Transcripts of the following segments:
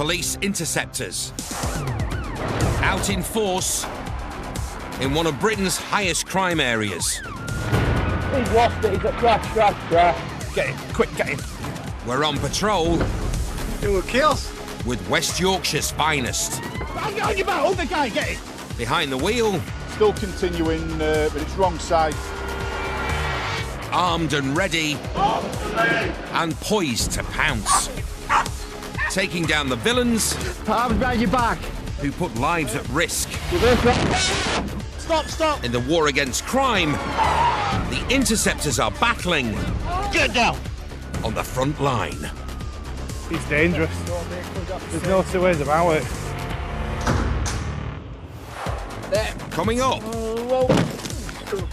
Police Interceptors. Out in force in one of Britain's highest crime areas. He's lost it, he's at crash. Get him, quick, get him. We're on patrol Do a kills. with West Yorkshire's finest. On your back, hold the guy, get him. Behind the wheel, Still continuing, but it's wrong side. armed and ready, and poised to pounce. Taking down the villains Arms behind your back. who put lives at risk. Stop. In the war against crime, the Interceptors are battling Get down. on the front line. It's dangerous. There's no two ways about it. Coming up,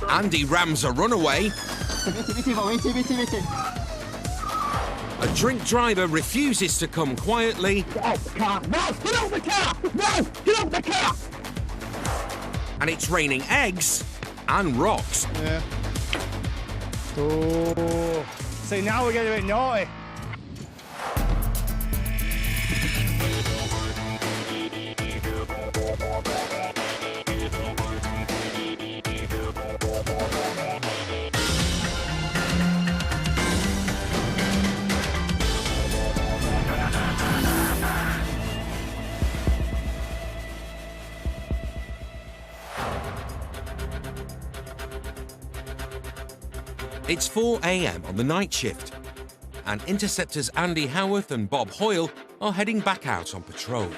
Andy rams a runaway. A drink driver refuses to come quietly. Get out the car. No, get out the car. No, get out the car. And it's raining eggs and rocks. Yeah. Oh. See, now we're getting a bit naughty. It's 4 a.m. on the night shift, and Interceptors Andy Howarth and Bob Hoyle are heading back out on patrol.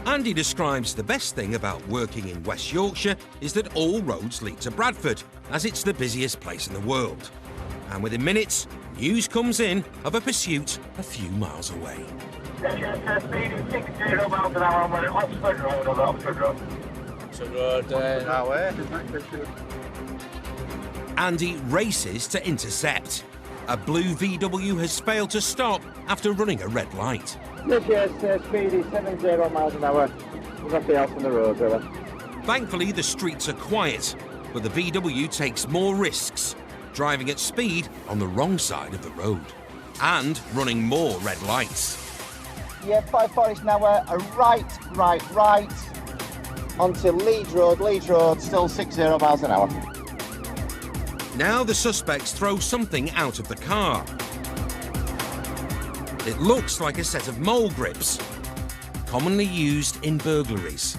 Andy describes the best thing about working in West Yorkshire is that all roads lead to Bradford, as it's the busiest place in the world. And within minutes, news comes in of a pursuit a few miles away. Speeding 60 miles an hour on Oxford Road or Oxford Road. Oxford Road, that way. Andy races to intercept. A blue VW has failed to stop after running a red light. Yes, speedy 70 miles an hour. There's nothing else on the road, really. Thankfully, the streets are quiet, but the VW takes more risks, driving at speed on the wrong side of the road and running more red lights. Yeah, 5 Forest an hour, a right, onto Leeds Road, still 60 miles an hour. Now the suspects throw something out of the car. It looks like a set of mole grips, commonly used in burglaries.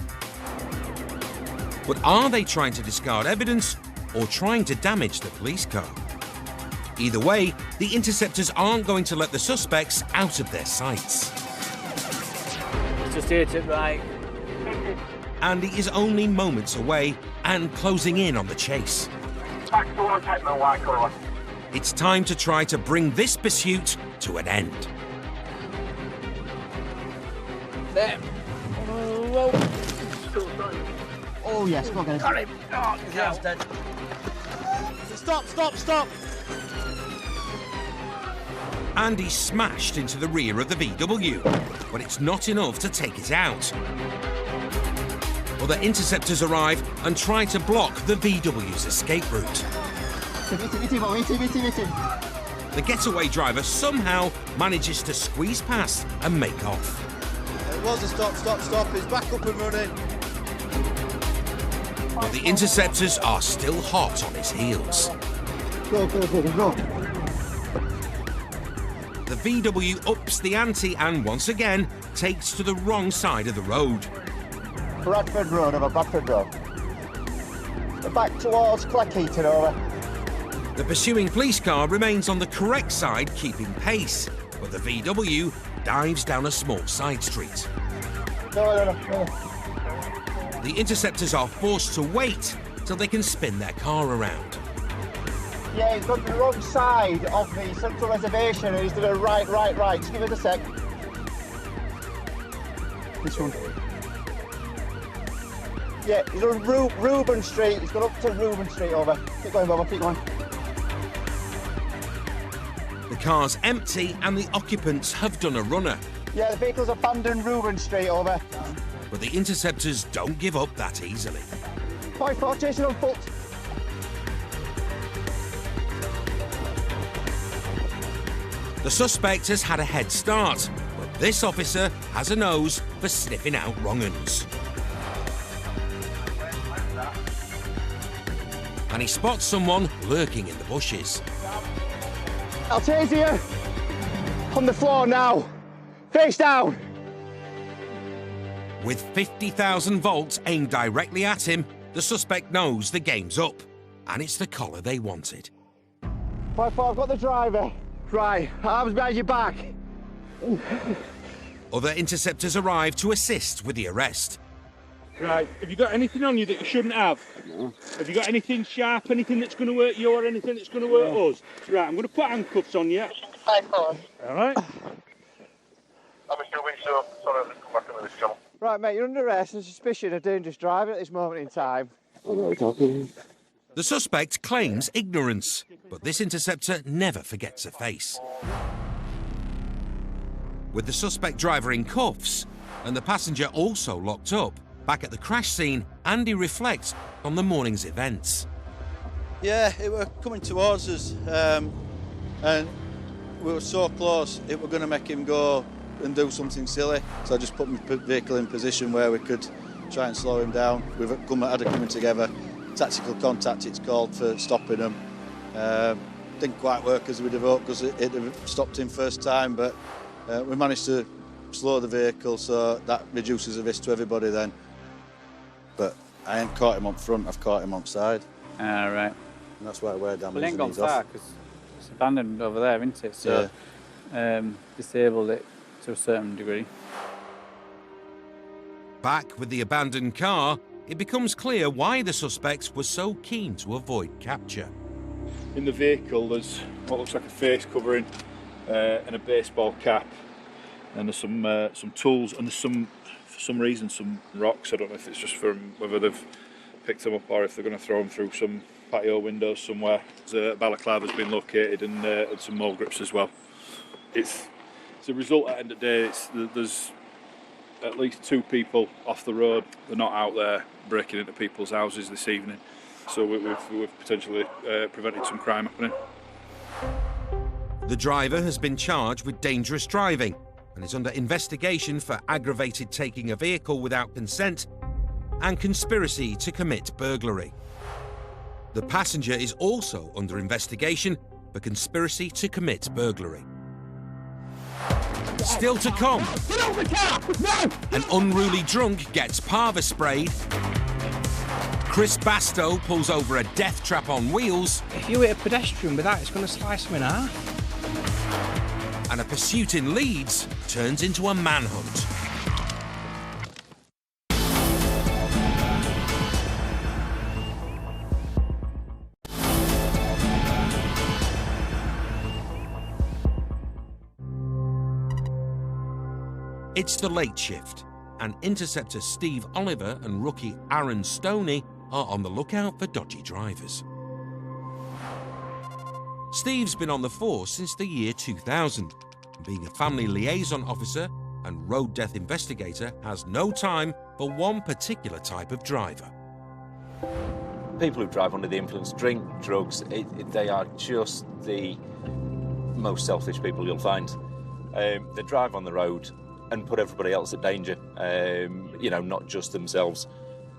But are they trying to discard evidence or trying to damage the police car? Either way, the Interceptors aren't going to let the suspects out of their sights. It's just here to right. Andy is only moments away and closing in on the chase. Back towards Hetman White Colour. It's time to try to bring this pursuit to an end. There. Oh yes, go get it. Got him. Oh, the car's dead. Stop. Andy smashed into the rear of the VW, but it's not enough to take it out. Other Interceptors arrive and try to block the VW's escape route. The getaway driver somehow manages to squeeze past and make off. It was a stop. He's back up and running. But the Interceptors are still hot on his heels. Go. The VW ups the ante and once again takes to the wrong side of the road. Bradford Road. We're back towards Cleckheaton over. The pursuing police car remains on the correct side, keeping pace, but the VW dives down a small side street. No. The Interceptors are forced to wait till they can spin their car around. Yeah, he's gone to the wrong side of the central reservation and he's done a right. Just give it a sec. This one. Yeah, he's on Reuben Street. He's gone up to Reuben Street over. Keep going, Bob, keep going. The car's empty and the occupants have done a runner. Yeah, the vehicle's abandoned Reuben Street over. But the Interceptors don't give up that easily. 5-4, chasing on foot. The suspect has had a head start, but this officer has a nose for sniffing out wrong-uns. And he spots someone lurking in the bushes. I'll tase you on the floor now, face down. With 50,000 volts aimed directly at him, the suspect knows the game's up, and it's the collar they wanted. 5-4, I've got the driver. Right, arms behind your back. Other interceptors arrive to assist with the arrest. Right, have you got anything on you that you shouldn't have? No. Have you got anything sharp, anything that's going to hurt you or anything that's going to hurt us? Right, I'm going to put handcuffs on you. 5-4. All right. I'm still waiting, so sorry, I'll come back into this channel. Right, mate, you're under arrest on suspicion of dangerous driving at this moment in time. The suspect claims ignorance, but this interceptor never forgets a face. With the suspect driver in cuffs and the passenger also locked up, back at the crash scene, Andy reflects on the morning's events. Yeah, it were coming towards us, and we were so close, it were going to make him go and do something silly. So I just put my vehicle in position where we could try and slow him down. We've had it coming together. Tactical contact, it's called, for stopping them. Didn't quite work as we'd have hoped because it had stopped him first time, but we managed to slow the vehicle, so that reduces the risk to everybody then. But I ain't caught him up front, I've caught him up side. Right. And that's why we're damaged. Well, it ain't gone far because it's abandoned over there, isn't it? So disabled it to a certain degree. Back with the abandoned car, it becomes clear why the suspects were so keen to avoid capture. In the vehicle, there's what looks like a face covering and a baseball cap, and there's some tools, and there's for some reason, some rocks. I don't know if it's just from whether they've picked them up or if they're going to throw them through some patio windows somewhere. A balaclava's been located and some mole grips as well. It's a result at the end of the day. There's at least 2 people off the road. They're not out there breaking into people's houses this evening, so we've potentially prevented some crime happening. The driver has been charged with dangerous driving and is under investigation for aggravated taking a vehicle without consent and conspiracy to commit burglary. The passenger is also under investigation for conspiracy to commit burglary. Still to come, an unruly drunk gets parva sprayed, Chris Bastow pulls over a death trap on wheels, If you hit a pedestrian with that, it's going to slice him in half. and a pursuit in Leeds turns into a manhunt. It's the late shift, and interceptor Steve Oliver and rookie Aaron Stoney are on the lookout for dodgy drivers. Steve's been on the force since the year 2000. Being a family liaison officer and road death investigator, has no time for one particular type of driver. People who drive under the influence, drink, drugs, they are just the most selfish people you'll find. They drive on the road and put everybody else at danger, not just themselves.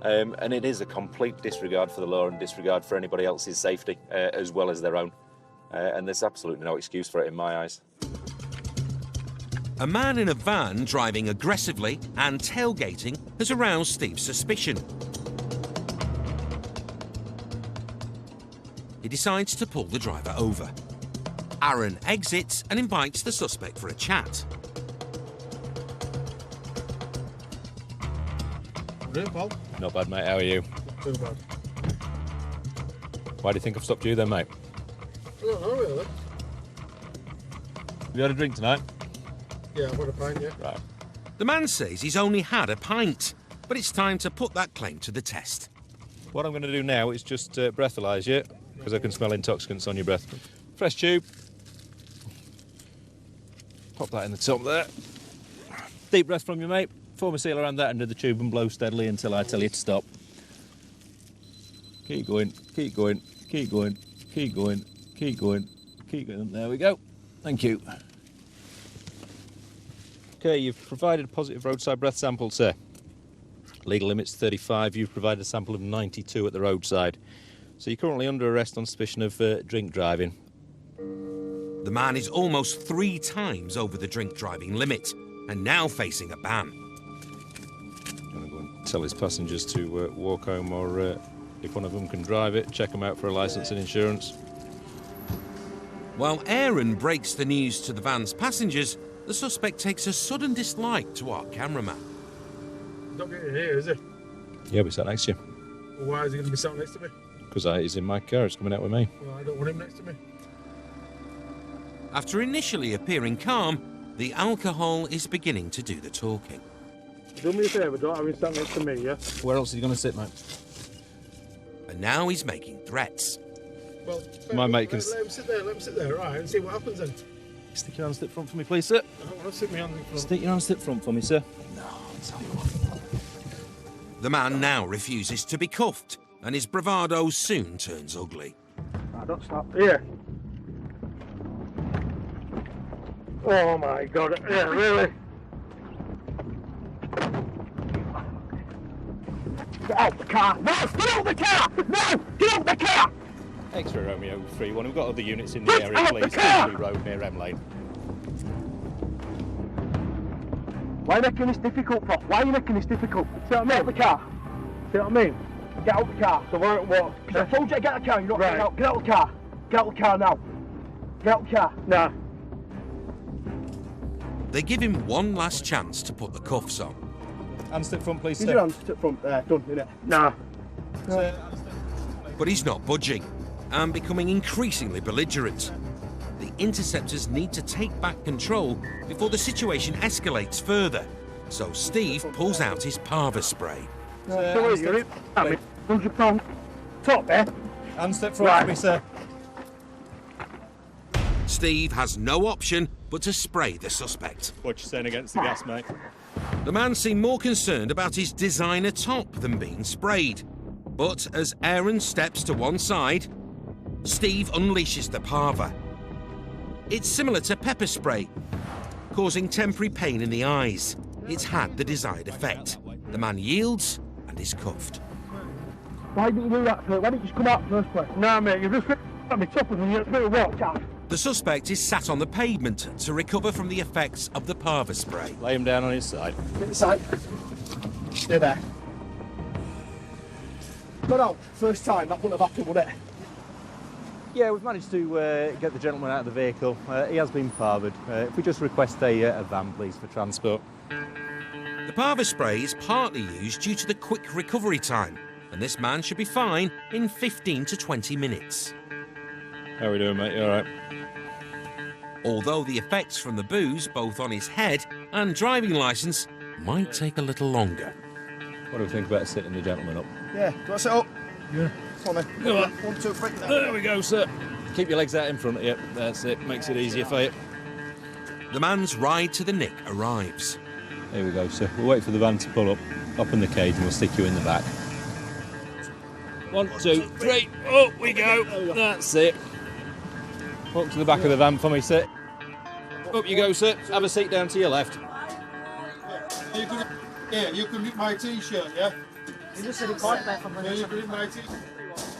And it is a complete disregard for the law and disregard for anybody else's safety, as well as their own. And there's absolutely no excuse for it in my eyes. A man in a van driving aggressively and tailgating has aroused Steve's suspicion. He decides to pull the driver over. Aaron exits and invites the suspect for a chat. Not bad, mate. How are you? Too bad. Why do you think I've stopped you then, mate? I don't know, really. Have you had a drink tonight? Yeah, I've had a pint, yeah. Right. The man says he's only had a pint, but it's time to put that claim to the test. What I'm going to do now is just breathalyse you, because I can smell intoxicants on your breath. Fresh tube. Pop that in the top there. Deep breath from you, mate. Form a seal around that end of the tube and blow steadily until I tell you to stop. Keep going, keep going, keep going, keep going, keep going, keep going. There we go. Thank you. OK, you've provided a positive roadside breath sample, sir. Legal limit's 35. You've provided a sample of 92 at the roadside. So you're currently under arrest on suspicion of drink driving. The man is almost 3 times over the drink driving limit and now facing a ban. I'm going to go and tell his passengers to walk home, or if one of them can drive it, check them out for a licence and insurance. While Aaron breaks the news to the van's passengers, the suspect takes a sudden dislike to our cameraman. Not getting in here, is he? Yeah, we sat next to you. Well, why is he going to be sat next to me? Because he's in my car, he's coming out with me. Well, I don't want him next to me. After initially appearing calm, the alcohol is beginning to do the talking. Do me a favour, don't have him sat next to me, yeah? Where else is he going to sit, mate? And now he's making threats. Well, My mate can... Let him sit there, right, and see what happens then. Stick your hand slip front for me, please, sir. I don't want to sit me on the front. Stick your hand slip front for me, sir. No, The man now refuses to be cuffed, and his bravado soon turns ugly. No, don't stop. Here. Oh my God, yeah, really? Get out the car! No, get out the car! No, get out the car! X-ray Romeo 3-1. We've got other units in the area, please. Kingsley Road near M Lane. Why are you making this difficult for? Why are you making this difficult? See what I mean? Get out the car. See what I mean? Get out the car. So we're at what? I told you to get out the car, you're not getting out. Get out the car. Get out the car now. Get out the car. No. They give him one last chance to put the cuffs on. Hand slip front, please, Use sir. your hands to front there, done, innit? Nah. But he's not budging and becoming increasingly belligerent. The Interceptors need to take back control before the situation escalates further. So Steve pulls out his Parva spray. So you're in, £100 top there. Hand slip front for me, sir. Steve has no option but to spray the suspect. What you saying against the gas, mate? The man seemed more concerned about his designer top than being sprayed. But as Aaron steps to one side, Steve unleashes the Parva. It's similar to pepper spray, causing temporary pain in the eyes. It's had the desired effect. The man yields and is cuffed. Why didn't you do that first? Why didn't you just come out first place? Nah, mate, you've just got me top of me. You're a walk out. The suspect is sat on the pavement to recover from the effects of the Parva spray. Lay him down on his side. Get the side. Stay there. Got out. First time, that wouldn't have happened, would it? Yeah, we've managed to get the gentleman out of the vehicle. He has been parved. If we just request a van, please, for transport. The Parva spray is partly used due to the quick recovery time, and this man should be fine in 15 to 20 minutes. How are we doing, mate? You all right? Although the effects from the booze, both on his head and driving licence, might take a little longer. What do we think about sitting the gentleman up? Yeah, do I sit up? Yeah. Come on then. Go on. 1, 2, 3. There we go, sir. Keep your legs out in front of you. That's it. Makes it easier for you. The man's ride to the nick arrives. Here we go, sir. We'll wait for the van to pull up. Hop in the cage and we'll stick you in the back. 1, 2, 3. Up we go. That's it. Walk to the back of the van for me, sir. Up you go, sir. Have a seat down to your left. You can read my T-shirt, yeah? You just said it's like that from Yeah, you can read my T-shirt.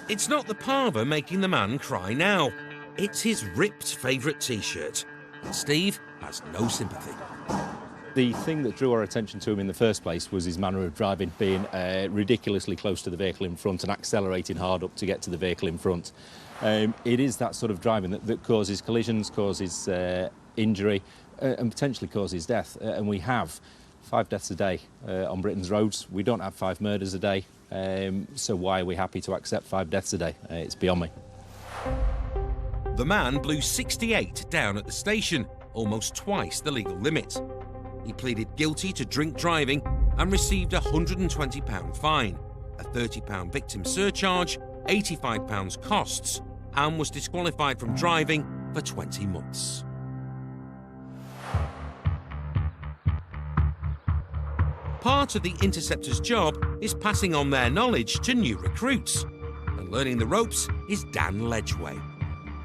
It's not the Parva making the man cry now. It's his ripped favourite T-shirt. And Steve has no sympathy. The thing that drew our attention to him in the first place was his manner of driving, being ridiculously close to the vehicle in front and accelerating hard up to get to the vehicle in front. It is that sort of driving that causes collisions, causes injury and potentially causes death. And we have 5 deaths a day on Britain's roads. We don't have 5 murders a day. So why are we happy to accept 5 deaths a day? It's beyond me. The man blew 68 down at the station, almost twice the legal limit. He pleaded guilty to drink driving and received a £120 fine, a £30 victim surcharge, £85 costs, and was disqualified from driving for 20 months. Part of the Interceptors' job is passing on their knowledge to new recruits, and learning the ropes is Dan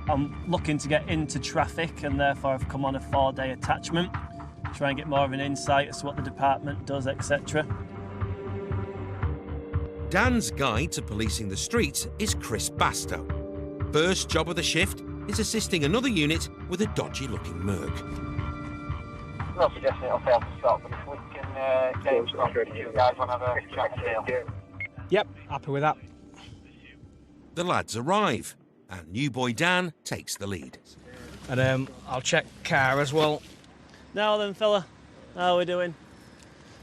I'm looking to get into traffic and therefore I've come on a 4-day attachment. try and get more of an insight as to what the department does, etc. Dan's guide to policing the streets is Chris Bastow. First job of the shift is assisting another unit with a dodgy-looking Merc. I'm not suggesting it'll fail to stop, but if we can get him stopped, you guys want to have a chat deal? Yep, happy with that. The lads arrive, and new boy Dan takes the lead. And I'll check car as well. Now then, fella, how are we doing? Do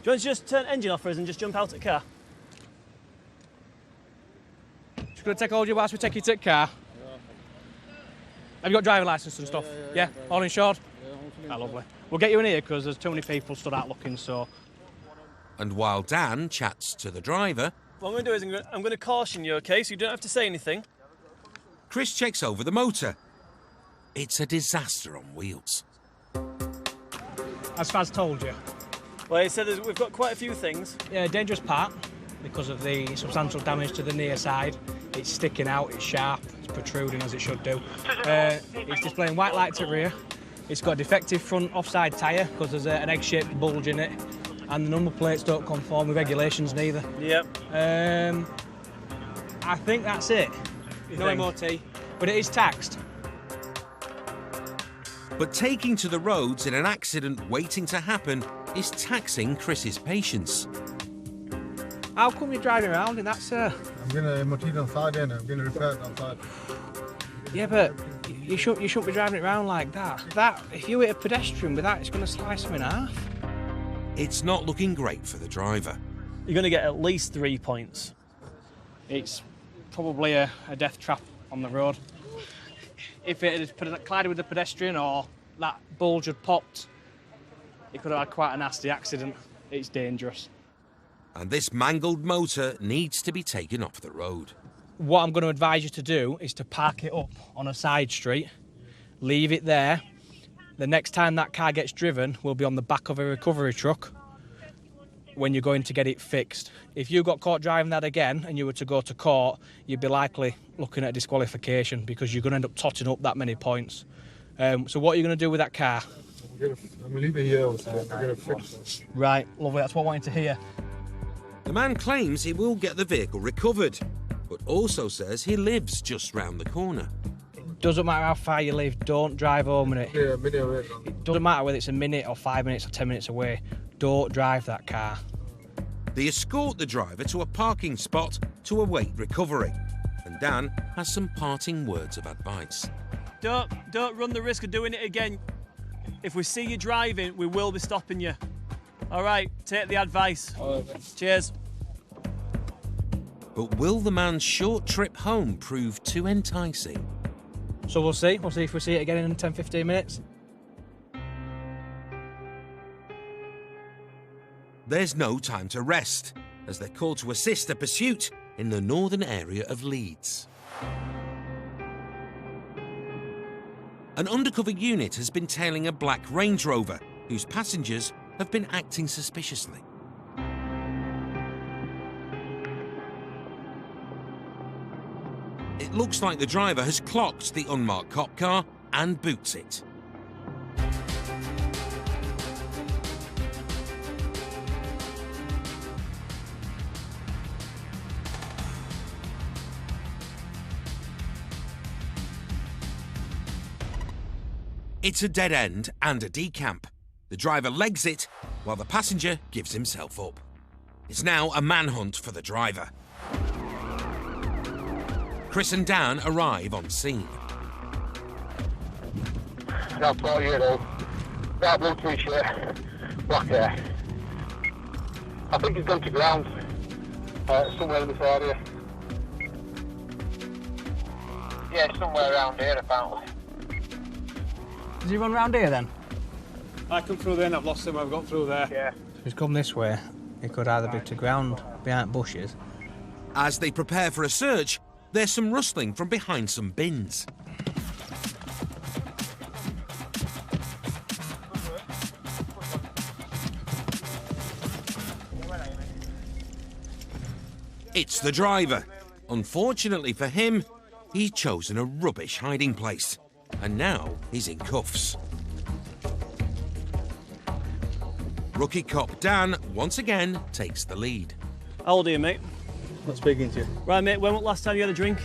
you want to just turn engine off for us and just jump out of the car? Just going to take hold of you whilst we take you to the car. Have you got driving licence and stuff? Yeah? All insured? Ah, lovely. We'll get you in here because there's too many people stood out looking, so... And while Dan chats to the driver, What I'm going to do is I'm going to caution you, OK, so you don't have to say anything. Chris checks over the motor. It's a disaster on wheels. As Faz told you. Well, he said we've got quite a few things. Yeah, dangerous part because of the substantial damage to the near side. It's sticking out, it's sharp, it's protruding as it should do. It's displaying white lights at rear. It's got a defective front offside tyre because there's an egg-shaped bulge in it, and the number plates don't conform with regulations neither. Yep. I think that's it. No MOT, but it is taxed. But taking to the roads in an accident waiting to happen is taxing Chris's patience. How come you're driving around in that, sir? I'm going to MOT it on Friday and I'm going to repair it on Friday. Yeah, but you shouldn't be driving it around like that. If you hit a pedestrian with that, it's going to slice him in half. It's not looking great for the driver. You're going to get at least 3 points. It's probably a death trap on the road. If it had collided with a pedestrian or that bulge had popped, it could have had quite a nasty accident. It's dangerous. And this mangled motor needs to be taken off the road. What I'm going to advise you to do is to park it up on a side street, leave it there. The next time that car gets driven will be on the back of a recovery truck when you're going to get it fixed. If you got caught driving that again and you were to go to court, you'd be likely looking at a disqualification because you're going to end up totting up that many points. So what are you going to do with that car? I'm going to leave it here, so I'm going to fix it. Right, lovely, that's what I wanted to hear. The man claims he will get the vehicle recovered, but also says he lives just round the corner. It doesn't matter how far you live, don't drive home in it. Yeah, a minute away. It doesn't matter whether it's a minute or 5 minutes or 10 minutes away. Don't drive that car. They escort the driver to a parking spot to await recovery, and Dan has some parting words of advice. Don't run the risk of doing it again. If we see you driving, we will be stopping you. All right, take the advice. Cheers. But will the man's short trip home prove too enticing? So we'll see. We'll see if we see it again in 10-15 minutes. There's no time to rest, as they're called to assist a pursuit in the northern area of Leeds. An undercover unit has been tailing a black Range Rover, whose passengers have been acting suspiciously. It looks like the driver has clocked the unmarked cop car and boots it. It's a dead end and a decamp. The driver legs it, while the passenger gives himself up. It's now a manhunt for the driver. Chris and Dan arrive on scene. Now 40-year-old, dark blue t-shirt, black hair. I think he's gone to ground somewhere in this area. Yeah, somewhere around here apparently. Does he run round here then? I come through there and I've lost him. I've got through there. Yeah. If he's come this way, he could either be to ground behind bushes. As they prepare for a search, there's some rustling from behind some bins. It's the driver. Unfortunately for him, he's chosen a rubbish hiding place. And now he's in cuffs. Rookie cop Dan once again takes the lead. How old are you, mate? Not speaking to you. Right, mate, when was the last time you had a drink?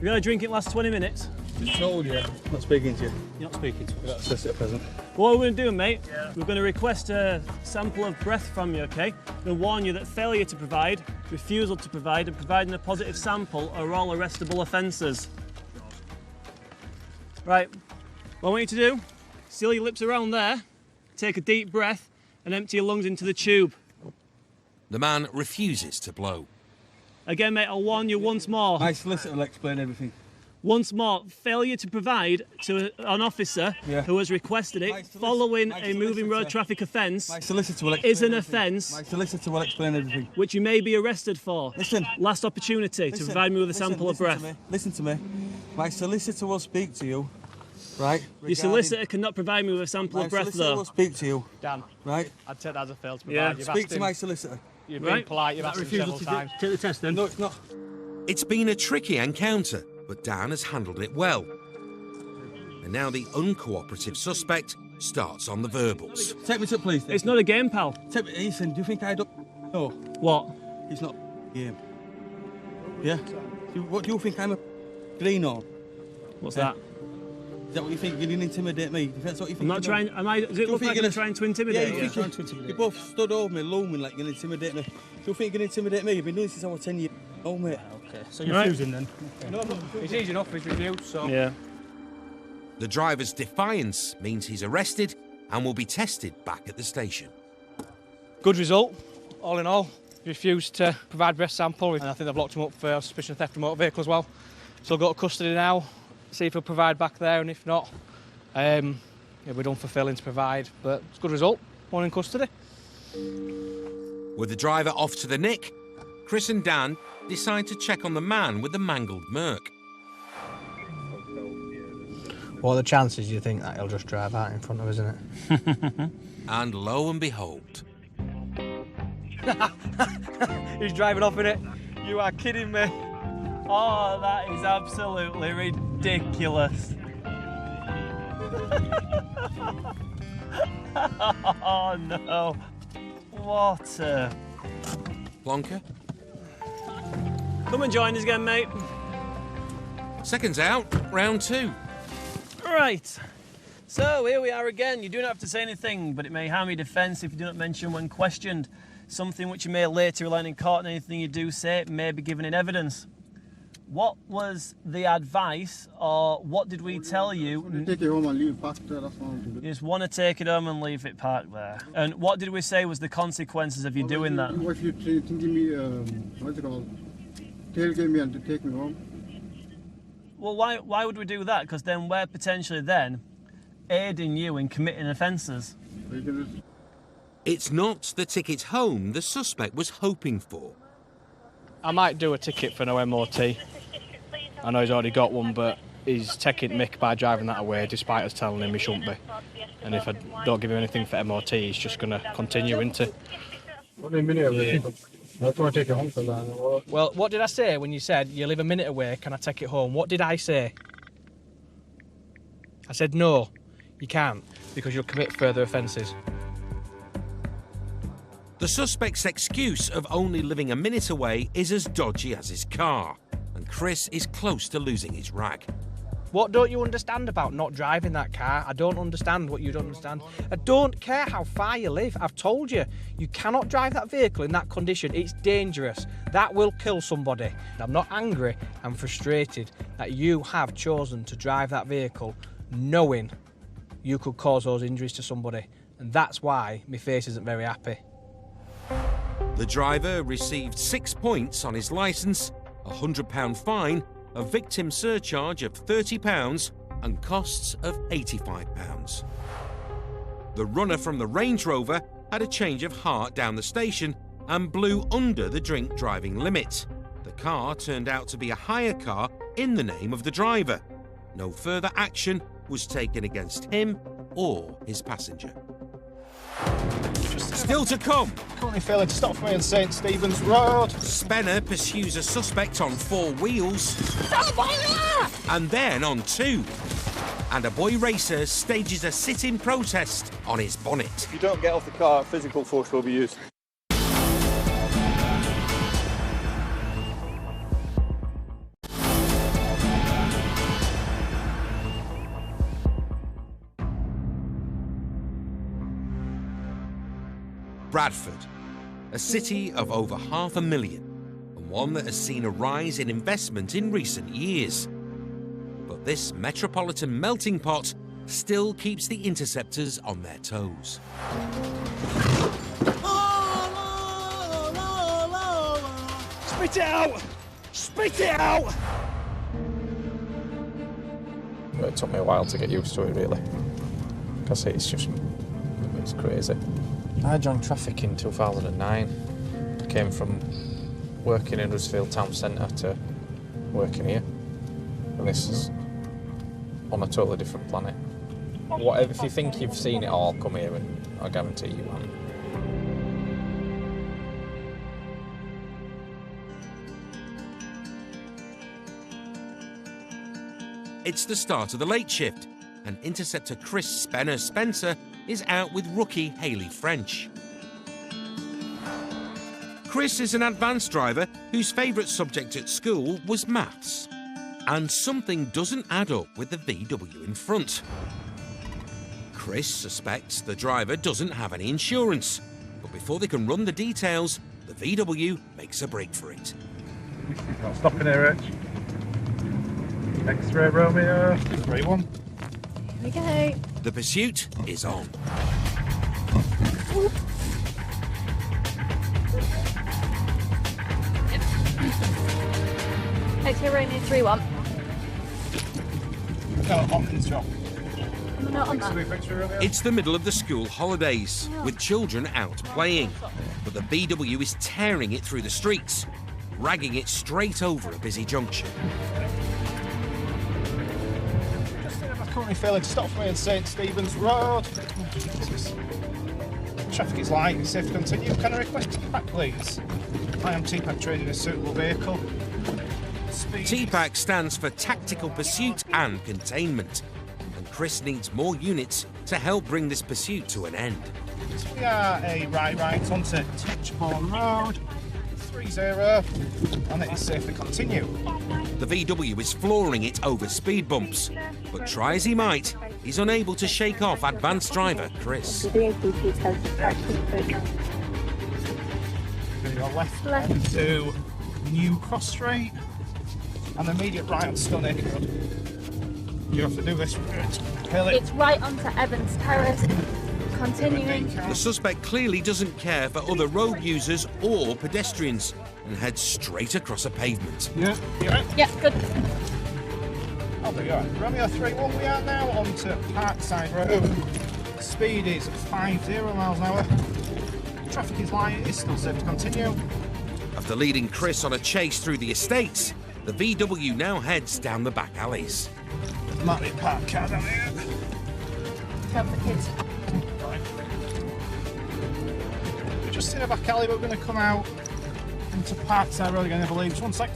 You had a drink in the last 20 minutes? Just told you. Not speaking to you. You're not speaking to me. That's solicitor present. What we're going to do, mate, we're going to request a sample of breath from you, okay? We'll warn you that failure to provide, refusal to provide, and providing a positive sample are all arrestable offences. Right, what I want you to do, seal your lips around there, take a deep breath, and empty your lungs into the tube. The man refuses to blow. Again, mate, I'll warn you once more. My solicitor will explain everything. Once more, failure to provide to an officer who has requested it following a moving road traffic offence is an offence. My solicitor will explain everything. Which you may be arrested for. Listen. Last opportunity to provide me with a sample of breath. Listen to me. My solicitor will speak to you, right? Your solicitor cannot provide me with a sample of breath, though. My solicitor will speak to you. Dan, right? I'd take that as a fail to provide. Yeah. Speak to my solicitor. You've been polite, you've asked him several times. Take the test then. No, it's not. It's been a tricky encounter, but Dan has handled it well. And now the uncooperative suspect starts on the verbals. Take me to the police. It's not a game, pal. Ethan, do you think I'd up? No. What? It's not a game. Yeah? What do you think I'm a green on? What's that? Is that what you think? You're going to intimidate me? That's what you think? I'm not trying. Am I? Does it look like you're trying to intimidate you? You both stood over me, looming like you're going to intimidate me. Do you think you're going to intimidate me? You've been doing this since I was 10 years old, mate. Okay, so you're refusing then? Okay. No, it's easy enough, he's refused, so... Yeah. The driver's defiance means he's arrested and will be tested back at the station. Good result, all in all. Refused to provide breath sample, and I think they've locked him up for suspicion of theft of motor vehicle as well. So I'll go to custody now, see if he'll provide back there, and if not, we're done for failing to provide. But it's a good result, one in custody. With the driver off to the nick, Chris and Dan decide to check on the man with the mangled Merc. What are the chances, do you think, that he'll just drive out in front of us, isn't it? And lo and behold... He's driving off in it. You are kidding me. Oh, that is absolutely ridiculous. Oh, no. What a... Plonker? Come and join us again, mate. Seconds out, round two. Right. So, here we are again. You do not have to say anything, but it may harm your defence if you do not mention when questioned. Something which you may later learn in court, and anything you do say may be given in evidence. What was the advice, or what did we tell you? Take it home and leave it parked there, that's what I want to do. You just want to take it home and leave it parked there. And what did we say was the consequences of you doing that? What if you thinking me, what's it called? Tailgate me and to take me home. Well, why would we do that? Because then we're potentially then aiding you in committing offences. It's not the ticket home the suspect was hoping for. I might do a ticket for no MOT. I know he's already got one, but he's taking mick by driving that away, despite us telling him he shouldn't be. And if I don't give him anything for MOT, he's just going to continue into. What a minute away. That's why I take it home for that. Well, what did I say when you said you live a minute away? Can I take it home? What did I say? I said no, you can't, because you'll commit further offences. The suspect's excuse of only living a minute away is as dodgy as his car, and Chris is close to losing his rag. What don't you understand about not driving that car? I don't understand what you don't understand. I don't care how far you live. I've told you, you cannot drive that vehicle in that condition. It's dangerous. That will kill somebody. I'm not angry, I'm frustrated that you have chosen to drive that vehicle knowing you could cause those injuries to somebody. And that's why my face isn't very happy. The driver received 6 points on his licence, a £100 fine, a victim surcharge of £30 and costs of £85. The runner from the Range Rover had a change of heart down the station and blew under the drink driving limit. The car turned out to be a hire car in the name of the driver. No further action was taken against him or his passenger. Still to come. Currently failing to stop for me on St Stephen's Road. Spenner pursues a suspect on 4 wheels. And then on 2. and a boy racer stages a sit-in protest on his bonnet. If you don't get off the car, physical force will be used. Bradford, a city of over 500,000, and one that has seen a rise in investment in recent years. But this metropolitan melting pot still keeps the Interceptors on their toes. Spit it out! Spit it out! It took me a while to get used to it, really, because it's crazy. I joined traffic in 2009. I came from working in Huddersfield town centre to working here, and this is on a totally different planet. Whatever, if you think you've seen it all, come here and I guarantee you won't. It's the start of the late shift, and Interceptor Chris Spencer is out with rookie Hayley French. Chris is an advanced driver whose favourite subject at school was maths. And something doesn't add up with the VW in front. Chris suspects the driver doesn't have any insurance, but before they can run the details, the VW makes a break for it. Not stopping here, Rich. X-ray Romeo, 3-1. Here we go. The pursuit is on. X-ray Romeo 3-1. No, on this job. I'm not on that. It's the middle of the school holidays, with children out playing. But the VW is tearing it through the streets, dragging it straight over a busy junction. Currently failing to stop for me on St Stephen's Road. Traffic is light, it's safe to continue. Can I request TPAC, please? I am TPAC trading a suitable vehicle. TPAC stands for Tactical Pursuit and Containment, and Chris needs more units to help bring this pursuit to an end. So we are a right onto Titchbourne Road, 30, and it is safe to continue. The VW is flooring it over speed bumps, but try as he might, he's unable to shake off advanced driver Chris. Going left onto New Cross Street, and immediate right on Stunning. You have to do this. It's right onto Evans Terrace. Continuing. The suspect clearly doesn't care for other road users or pedestrians and heads straight across a pavement. Yeah, you right? Yeah, good. I'll be alright. Romeo 3-1, we are now onto Parkside Road. Speed is 50 miles an hour. Traffic is light, it is still safe to continue. After leading Chris on a chase through the estates, the VW now heads down the back alleys. Might be a parked car down here. Help the kids. We're just in a back alley, but we're going to come out into Parkside Road again, I believe. Just one sec.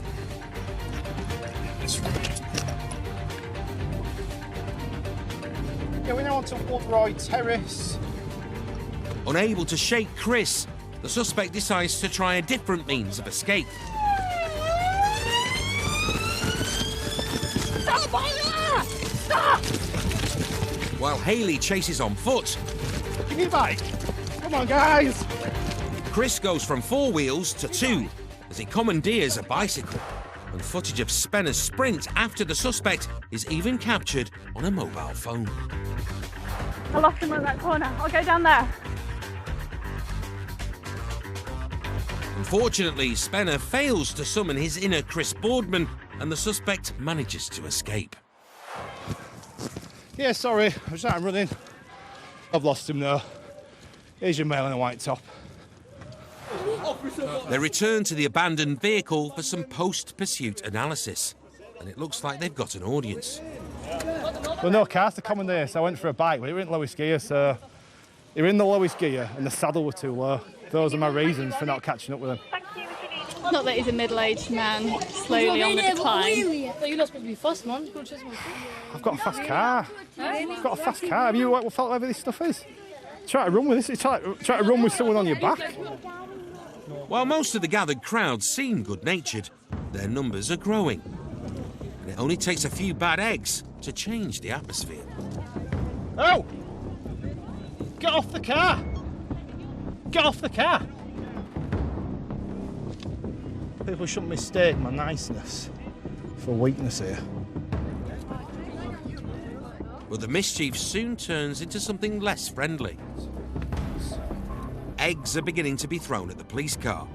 Yeah, we're now onto Woodroy Terrace. Unable to shake Chris, the suspect decides to try a different means of escape. Stop! Stop! While Hayley chases on foot, Give me a bike. Come on, guys. Chris goes from 4 wheels to 2 as he commandeers a bicycle. And footage of Spenner's sprint after the suspect is even captured on a mobile phone. I lost him at that corner. I'll go down there. Unfortunately, Spenner fails to summon his inner Chris Boardman, and the suspect manages to escape. Yeah, sorry, I was out running. I've lost him though. Here's your male in a white top. They return to the abandoned vehicle for some post-pursuit analysis, and it looks like they've got an audience. Well, no cars to commandeer, so I went for a bike, but it were in lowest gear, so you're in the lowest gear and the saddle was too low. Those are my reasons for not catching up with them. Not that he's a middle-aged man, slowly on the decline. You're not supposed to be fast, man. I've got a fast car. I've got a fast car. Have you felt whatever this stuff is? Try to run with this. Try to run with someone on your back. While most of the gathered crowd seem good-natured, their numbers are growing. And it only takes a few bad eggs to change the atmosphere. Oh! Get off the car! Get off the car! People shouldn't mistake my niceness for weakness here. But the mischief soon turns into something less friendly. Eggs are beginning to be thrown at the police car.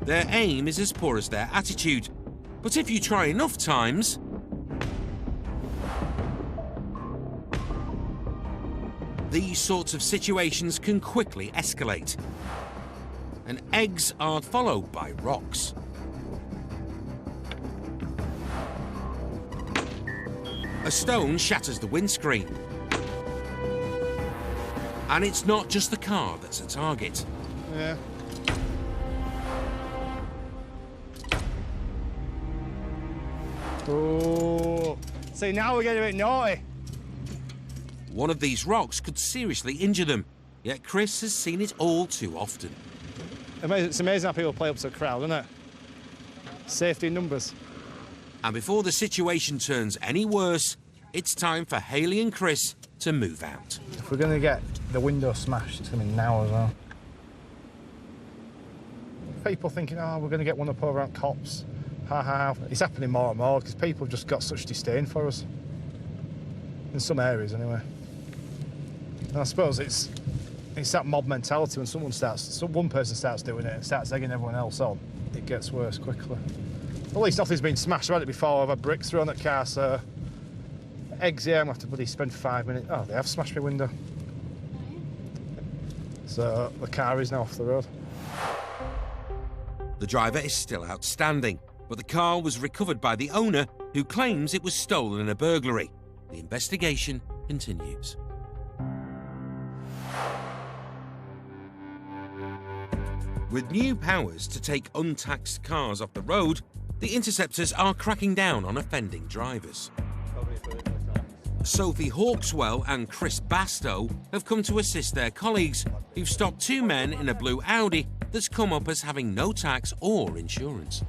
Their aim is as poor as their attitude, but if you try enough times, these sorts of situations can quickly escalate. And eggs are followed by rocks. A stone shatters the windscreen. And it's not just the car that's a target. Yeah. Oh, see, now we're getting a bit naughty. One of these rocks could seriously injure them, yet Chris has seen it all too often. It's amazing how people play up to a crowd, isn't it? Safety in numbers. And before the situation turns any worse, it's time for Hayley and Chris to move out. If we're going to get the window smashed, it's going to be now as well. People thinking, oh, we're going to get one up over at cops. Ha ha. It's happening more and more because people have just got such disdain for us. In some areas, anyway. And I suppose it's that mob mentality when one person starts doing it and starts egging everyone else on, it gets worse quickly. At least nothing's been smashed. I've had it before. I've had bricks thrown at car, so eggs here. I'm gonna have to bloody spend 5 minutes. Oh, they have smashed my window. So the car is now off the road. The driver is still outstanding, but the car was recovered by the owner, who claims it was stolen in a burglary. The investigation continues. With new powers to take untaxed cars off the road, the Interceptors are cracking down on offending drivers. Sophie Hawkswell and Chris Bastow have come to assist their colleagues, who've stopped two men in a blue Audi that's come up as having no tax or insurance.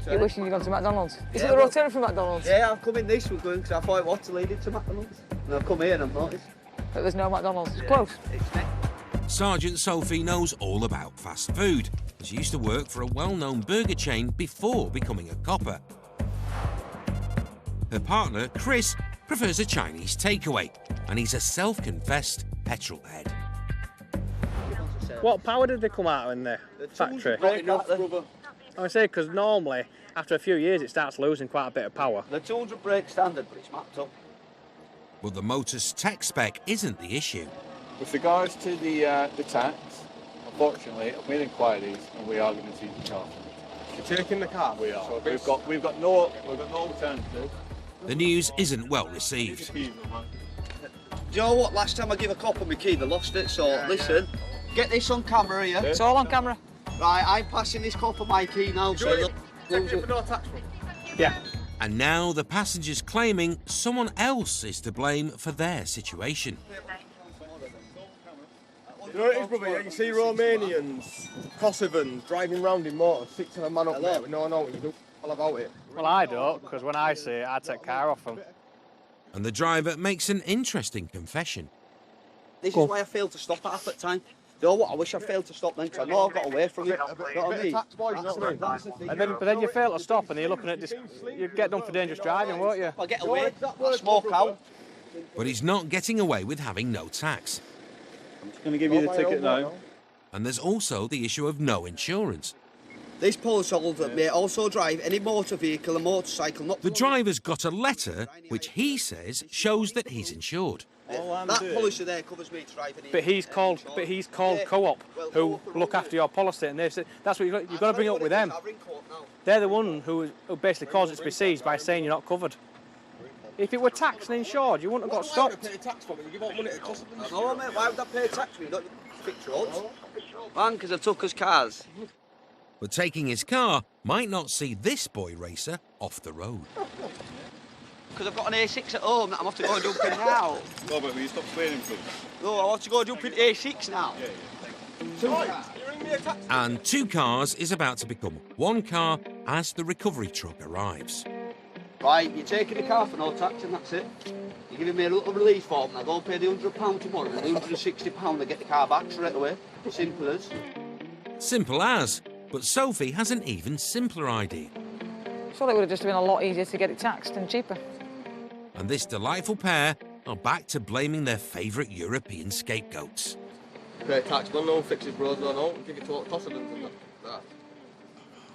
You're wishing you'd gone to McDonald's? Is it the road turn from McDonald's? Yeah, I've come in this one because I thought it was to lead it to McDonald's. And I've come here and I've noticed. But there's no McDonald's. It's close. Sergeant Sophie knows all about fast food. She used to work for a well-known burger chain before becoming a copper. Her partner, Chris, prefers a Chinese takeaway, and he's a self-confessed petrol head. What power did they come out in the factory? I would say because normally, after a few years, it starts losing quite a bit of power. The 200 brake standard, but it's mapped up. But the motor's tech spec isn't the issue. With regards to the tax, unfortunately, I've made inquiries and we are going to take the car. You're taking the car? We are. So we've got no alternative. The news isn't well received. Do you know what? Last time I gave a cop on my key, they lost it. So listen, get this on camera here. It's all on camera. Right, I'm passing this cop on my key now. So Take it for no tax run. Yeah. And now the passengers claiming someone else is to blame for their situation. You know what it is, brother? You see Romanians, Kosovans driving round in motors, 6 of a man up there with no know what you do all about it. Well, I don't, because when I see it, I take car off them. And the driver makes an interesting confession. This is why I failed to stop at half at time. You know what? I wish I failed to stop then, because I know I got away from it. You know what I mean? But then you fail to stop and you're looking at this, you get done for dangerous driving, won't you? I get away, I smoke out. But he's not getting away with having no tax. I'm just going to give you the ticket now. And there's also the issue of no insurance. This policyholder may also drive any motor vehicle or motorcycle not... The driver's got a letter which he says shows that he's insured. That policy there covers me driving. But he's called Co-op, who look after your policy, and they've said that's what you've got to bring up with them. They're the one who basically caused it to be seized by saying you're not covered. If it were taxed and insured, you wouldn't have got stopped. No, mate, why would I pay tax when you don't fix roads? Because I took us cars. But taking his car might not see this boy racer off the road. Because I've got an A6 at home that I'm off to go and jump in now. Robert, will you stop swearing, please? No, I want to go and jump in A6 now. And 2 cars is about to become 1 car as the recovery truck arrives. Right, you're taking the car for no tax and that's it. You're giving me a little release form and I go and pay the £100 tomorrow and the £160 I get the car back straight away. Simple as. Simple as, but Sophie has an even simpler idea. Surely it would have just been a lot easier to get it taxed and cheaper. And this delightful pair are back to blaming their favourite European scapegoats. Pay tax, no fixes roads, no, give it to all Kossovans and that.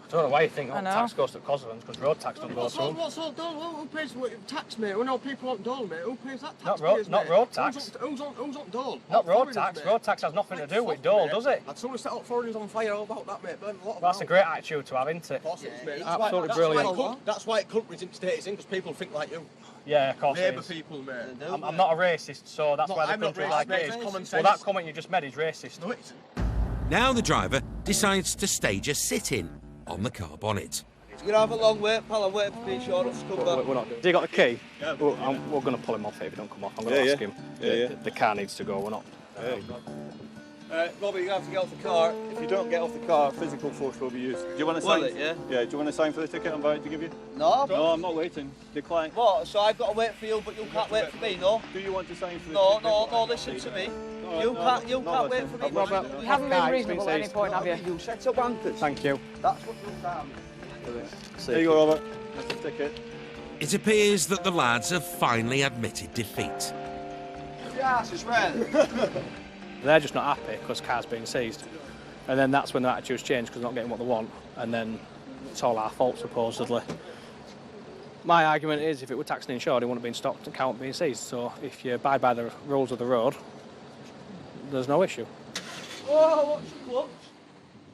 I don't know why you think all tax goes to Kossovans, because road tax don't go to them. What's all done? Who pays tax, mate? We know people aren't dole, mate. Who pays that tax? Not road tax. Who's on dole? Not road tax. Road tax has nothing to do with dole, does it? I'd sort of set up foreigners on fire all about that, mate. Burn a lot of That's a great attitude to have, isn't it? Of course it is, mate. Absolutely brilliant. That's why countries and states in, because people think like you. Yeah, of course Labour it is. people, mate. I'm not a racist, so that's why the country like it is. Well, that comment you just made is racist. No, it's... Now the driver decides to stage a sit-in on the car bonnet. You're going to have a long wait, pal. I'm waiting for the insurance to come back. We're not. Have you got a key? Yeah. We're going to pull him off here if he don't come off. I'm going to ask him. The car needs to go. We're not. Robert, you're going to have to get off the car. If you don't get off the car, physical force will be used. Do you want to sign? Yeah? Yeah, do you want to sign for the ticket I'm about to give you? No. No, I'm not waiting. Decline. What? So I've got to wait for you, but you can't wait for me, no? Do you want to sign for the No, ticket? no, listen to me. You can't wait for me. Robert, you haven't been reasonable at any point, have you? You set up wankers. Thank you. That's what you've done. There you go, Robert. That's the ticket. It appears that the lads have finally admitted defeat. Yes, it's red. They're just not happy because cars being seized, and then that's when their attitudes change because they're not getting what they want, and then it's all our fault supposedly. My argument is, if it were taxed and insured, it wouldn't have been stopped and can't be seized. So if you abide by the rules of the road, there's no issue. Whoa, what's your clutch?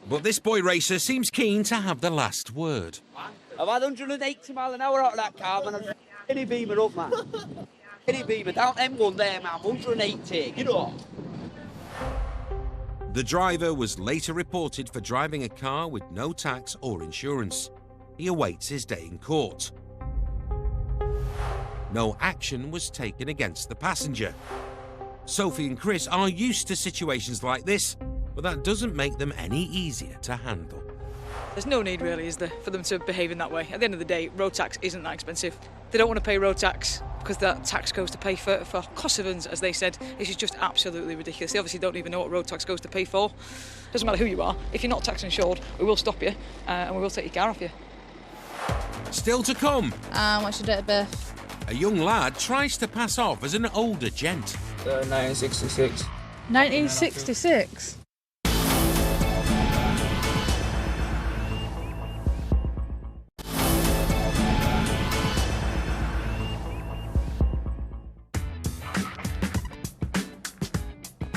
But this boy racer seems keen to have the last word. I've had 180 mile an hour out of that car, man. I'm any beamer up, man. Any beamer down M1 there, man. 180, you know. The driver was later reported for driving a car with no tax or insurance. He awaits his day in court. No action was taken against the passenger. Sophie and Chris are used to situations like this, but that doesn't make them any easier to handle. There's no need really, is there, for them to behave in that way. At the end of the day, road tax isn't that expensive. They don't want to pay road tax because that tax goes to pay for Kossovans, as they said. This is just absolutely ridiculous. They obviously don't even know what road tax goes to pay for. Doesn't matter who you are. If you're not tax insured, we will stop you and we will take your car off you. Still to come. What's your date of birth? A young lad tries to pass off as an older gent. 1966. 1966?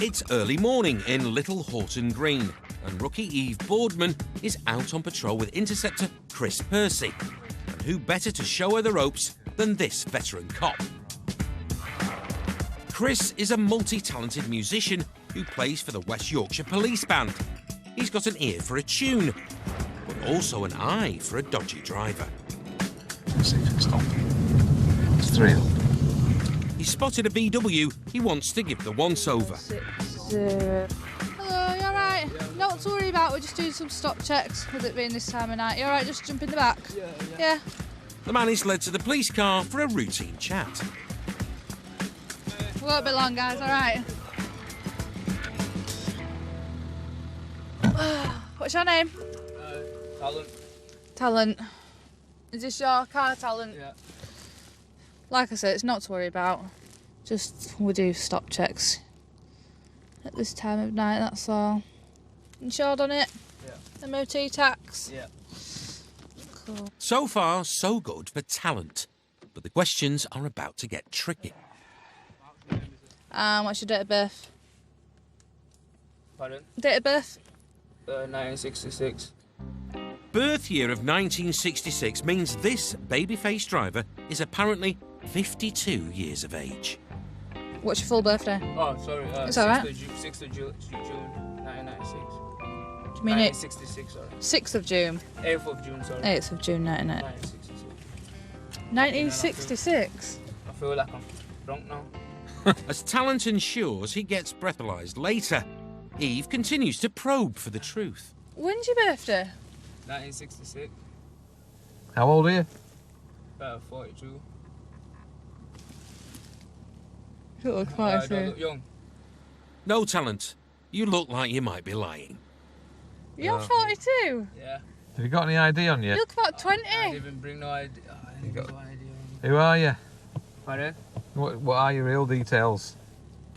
It's early morning in Little Horton Green, and rookie Eve Boardman is out on patrol with Interceptor Chris Percy. And who better to show her the ropes than this veteran cop? Chris is a multi-talented musician who plays for the West Yorkshire Police Band. He's got an ear for a tune, but also an eye for a dodgy driver. Stop. It's 3. He spotted a VW he wants to give the once-over. 60. Hello, you alright? Not to worry about, we're just doing some stop checks with it being this time of night. You alright, just jump in the back? Yeah. The man is led to the police car for a routine chat. We won't be long, guys, alright? What's your name? Talent. Talent. Is this your car, Talent? Yeah. Like I said, it's not to worry about. Just we do stop checks at this time of night, that's all. Insured on it? Yeah. MOT tax? Yeah. Cool. So far, so good for Talent. But the questions are about to get tricky. What's your date of birth? Pardon? Date of birth? 1966. Birth year of 1966 means this baby-faced driver is apparently 52 years of age. What's your full birthday? Oh, sorry. It's all right. 6th of June, 1996. Do you mean 1966, sorry. 6th of June? 8th of June, sorry. 8th of June, 1966? I feel like I'm drunk now. As Talent ensures he gets breathalyzed later, Eve continues to probe for the truth. When's your birthday? 1966. How old are you? About 42. You look I 42. don't look young. No, Talent, you look like you might be lying. You're 42? Yeah. Have you got any ID on you? You look about 20. I didn't even bring no ID. I didn't got no ID. Who are you? Pardon? What are your real details?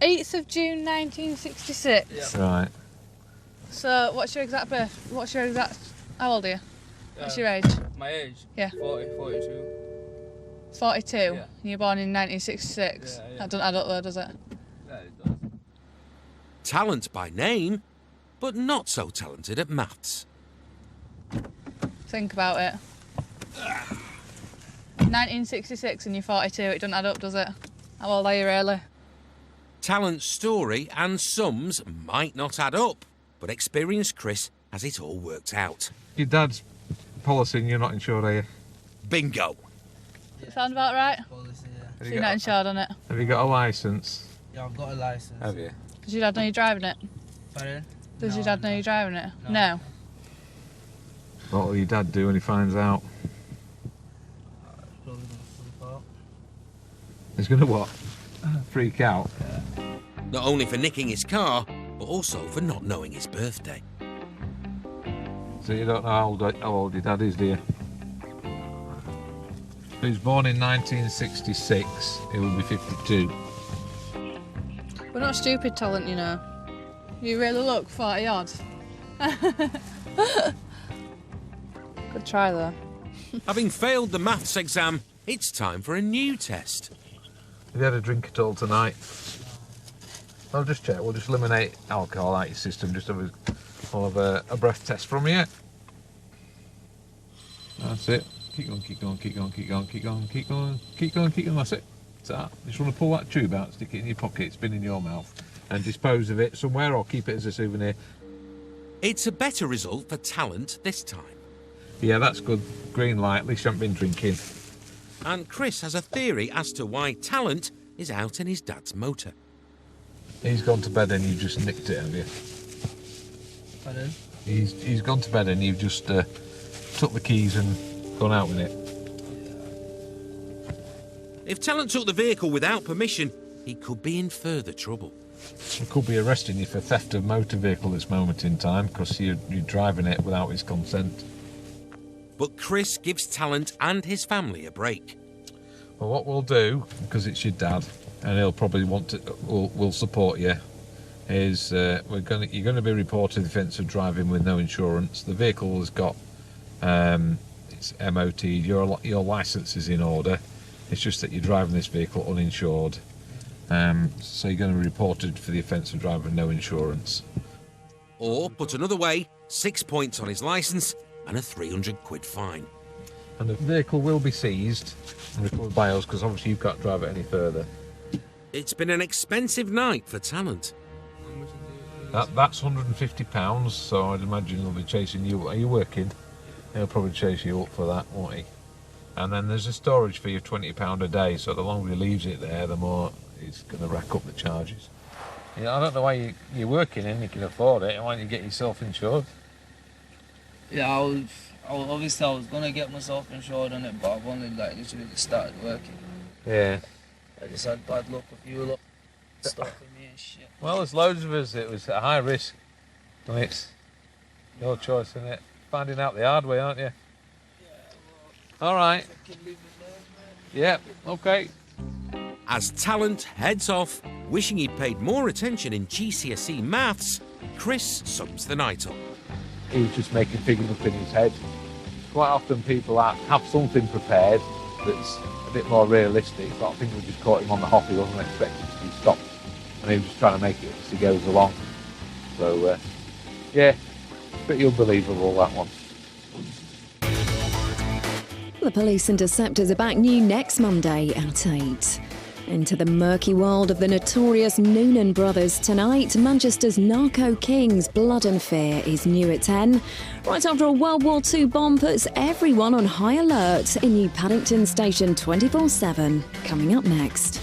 8th of June 1966. Yeah. Right. So, what's your exact birth? How old are you? What's your age? My age? Yeah. 42. 42? Yeah. And you're born in 1966? Yeah, yeah. That doesn't add up though, does it? Yeah, it does. Talent by name, but not so talented at maths. Think about it. 1966 and you're 42, it doesn't add up, does it? How old are you really? Talent's story and sums might not add up, but experienced Chris has it all worked out. Your dad's policy and you're not insured, are you? Bingo. Does it sound about right? So you're not insured on it? Have you got a licence? Yeah, I've got a licence. Have you? Does your dad know you're driving it? Pardon? Does your dad know you're driving it? No. What will your dad do when he finds out? Probably gonna flip out. He's going to what? Freak out? Not only for nicking his car, but also for not knowing his birthday. So you don't know how old your dad is, do you? He was born in 1966. He will be 52. We're not stupid, Talent, you know. You really look 40 odd. Good try though. Having failed the maths exam, it's time for a new test. Have you had a drink at all tonight? I'll just check. We'll just eliminate alcohol out of your system. Just have a breath test from you. That's it. Keep going, keep going, keep going, keep going, keep going, keep going, keep going, keep going. That's it. That's that. You just want to pull that tube out, stick it in your pocket, spin in your mouth, and dispose of it somewhere or keep it as a souvenir. It's a better result for Talent this time. Yeah, that's good. Green light. At least you haven't been drinking. And Chris has a theory as to why Talent is out in his dad's motor. He's gone to bed and you just nicked it, have you? Pardon? He's gone to bed and you've just took the keys and gone out with it. If Talent took the vehicle without permission, he could be in further trouble. He could be arresting you for theft of motor vehicle at this moment in time because you're driving it without his consent. But Chris gives Talent and his family a break. Well, what we'll do, because it's your dad, and he'll probably will support you, is you're going to be reported offence of driving with no insurance. The vehicle has got it's MOT. Your licence is in order. It's just that you're driving this vehicle uninsured. So you're going to be reported for the offence of driving with no insurance. Or, put another way, 6 points on his licence and a £300 fine. And the vehicle will be seized and recovered by us because obviously you can't drive it any further. It's been an expensive night for Talent. That's £150, so I'd imagine he'll be chasing you. Are you working? He'll probably chase you up for that, won't he? And then there's a storage fee of £20 a day, so the longer he leaves it there, the more he's going to rack up the charges. Yeah, I don't know why you're working and you can afford it. Why don't you get yourself insured? Yeah, I was going to get myself insured on it, but I've only literally just started working. Yeah. I just had bad luck with you lot stopping me and shit. Well, there's loads of us. It was a high risk. And it's your choice, isn't it? Finding out the hard way, aren't you? All right. Yeah, okay. As Talent heads off, wishing he'd paid more attention in GCSE maths, Chris sums the night up. He was just making figures up in his head. Quite often people have something prepared that's a bit more realistic, but I think we just caught him on the hop. He wasn't expecting to be stopped, and he was just trying to make it as he goes along. So, yeah, pretty unbelievable, that one. The Police Interceptors are back new next Monday at 8. Into the murky world of the notorious Noonan brothers tonight. Manchester's narco kings' blood and fear is new at 10. Right after a World War II bomb puts everyone on high alert in New Paddington Station 24/7. Coming up next.